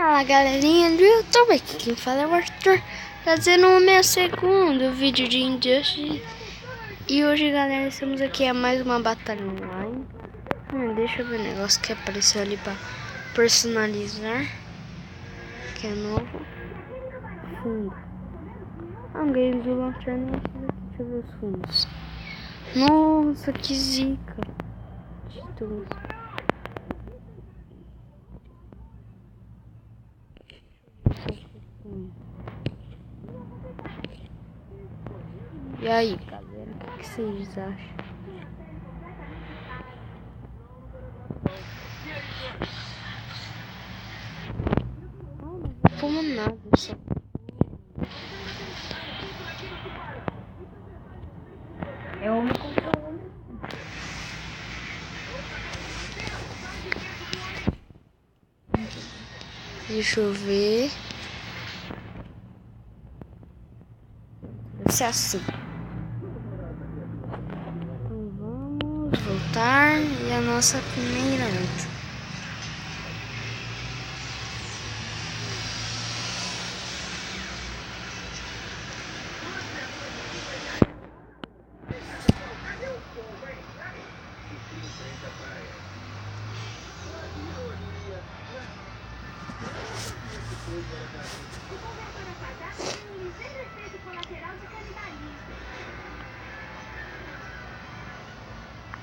Fala galerinha do YouTube, aqui quem fala é o Arthur, trazendo o meu segundo vídeo de Injustice. E hoje galera, estamos aqui a mais uma batalha online. Deixa eu ver o negócio que apareceu ali pra personalizar, que é novo. Fundo. Ganhei do lanterna. Deixa eu ver os fundos. Nossa, que zica. Títulos. E aí, galera, o que vocês acham? Não fumo nada, só. Eu amo controle. Deixa eu ver. Deve ser assim. Então vamos voltar e a nossa primeira luta.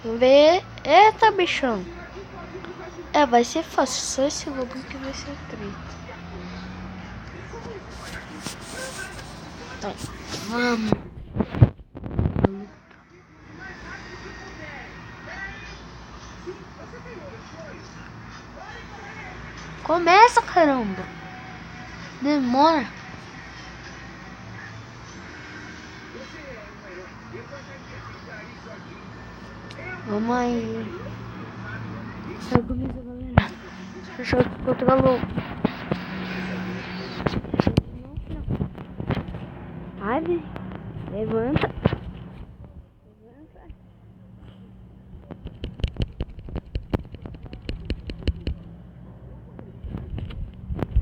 Vamos ver. Eita, bichão. Vai ser fácil. Só esse lobo que vai ser treta. Então, vamos. Começa, caramba. Demora. Vamos aí. Sai comigo, galera. Deixa eu controlar. Ave, levanta.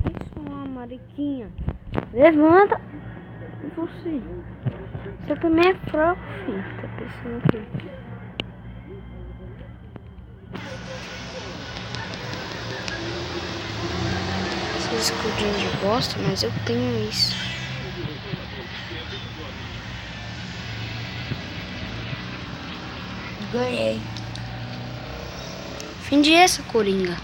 Isso, uma mariquinha. Levanta. E você? Você também é fraco, filho. Tá pensando aqui. Esses escudinhos de bosta, mas eu tenho isso. Ganhei. Fim de essa, Coringa.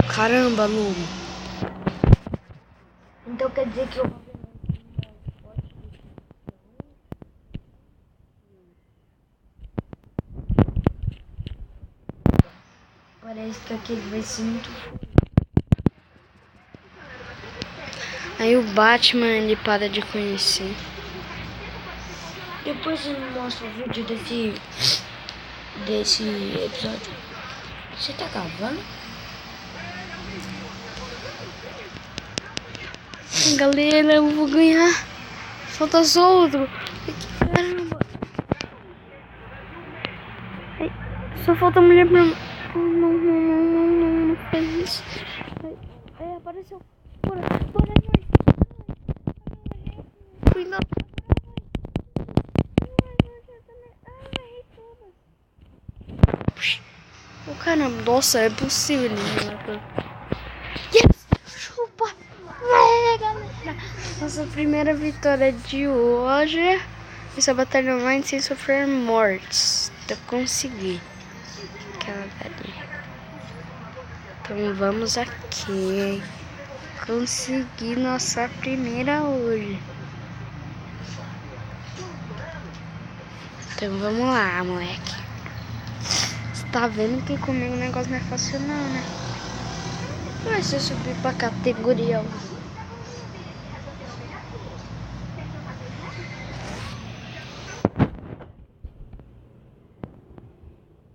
Caramba, lobo. Então quer dizer que eu... Parece que aquele vai ser muito... Aí o Batman, ele para de conhecer. Depois eu mostro o vídeo desse episódio. Você tá gravando? Galera, eu vou ganhar. Falta só outro. Caramba. Ai, só falta a mulher pra... Não faz isso. Ai, apareceu. Bora. Cuidado. Oh, caramba, nossa, é possível. Yes! Chupa! Galera! Nossa primeira vitória de hoje. Essa batalha online sem sofrer mortes. Eu consegui. Aquela dali. Então vamos aqui. Consegui nossa primeira hoje. Então vamos lá, moleque. Você tá vendo que comigo o negócio não é fácil não, né? Vai se eu subir pra categoria 1.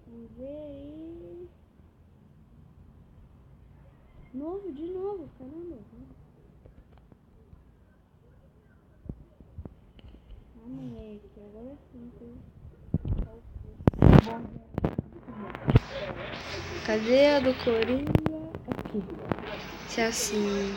Vamos ver aí. Novo, de novo, caramba. Amei, que agora sim. Cadê a do Coringa? Aqui. Se é assim.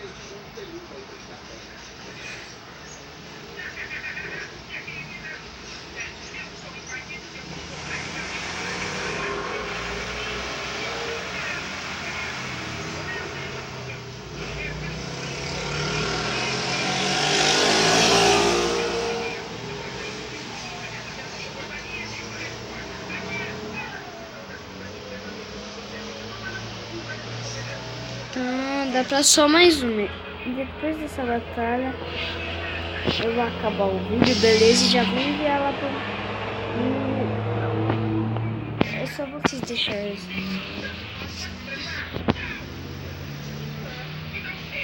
Dá pra só mais uma. Depois dessa batalha eu vou acabar o vídeo, beleza? E já vou enviar lá pro... É só vocês deixarem isso.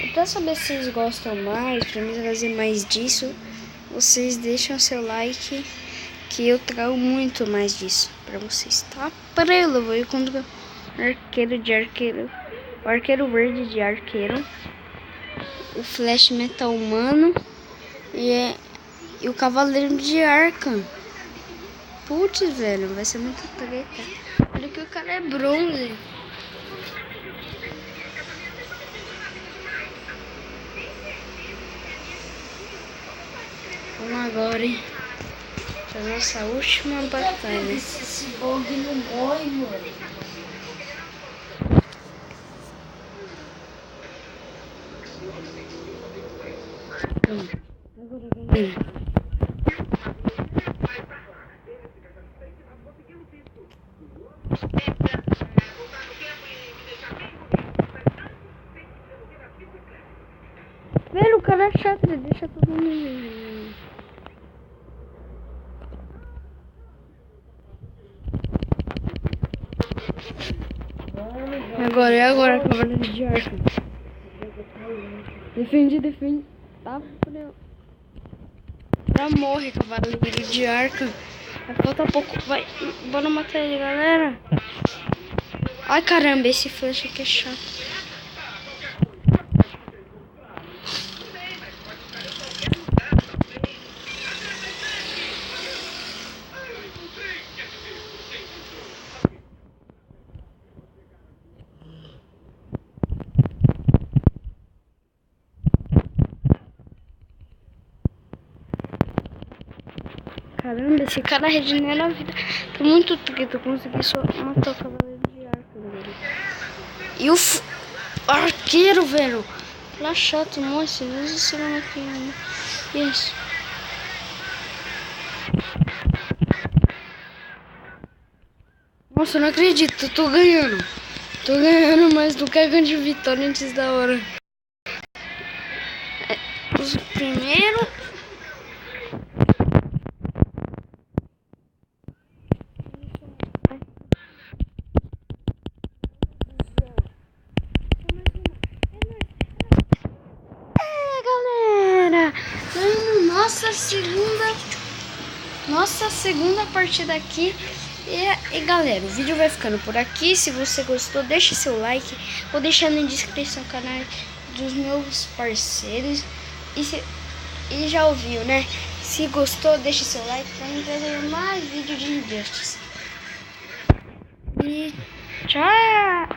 E pra saber se vocês gostam mais, pra mim trazer mais disso, vocês deixam seu like, que eu trago muito mais disso pra vocês, tá? Peraí, eu vou ir contra o arqueiro de arqueiro. O arqueiro verde de arqueiro, o flash metal humano e o cavaleiro de Arkham. Putz, velho, vai ser muito treta. Olha que o cara é bronze. Vamos agora, hein? Pra nossa última batalha. Esse bug não morre, mano. Velho, o cara é chato, ele deixa todo mundo. Agora, cavaleiro de Arkham. Defende. Tá, fudeu. Já morre, cavaleiro de Arkham. Falta pouco. Vai, bora matar ele, galera. Ai, caramba, esse flash aqui é chato. Caramba, esse cara regenera a vida. Tá muito trito, eu consegui só matar o cavaleiro de Arkham dele. E o arqueiro, velho. Lá chato, moço. Usa esse nome aqui, né? Isso. Nossa, eu não acredito, eu tô ganhando. Tô ganhando, mas não quero ganhar de vitória antes da hora. Primeiro... Nossa segunda partida aqui. E galera, o vídeo vai ficando por aqui. Se você gostou, deixe seu like. Vou deixar na descrição o canal dos meus parceiros. E já ouviu, né? Se gostou, deixe seu like pra mim trazer mais vídeo de Injustice. E tchau!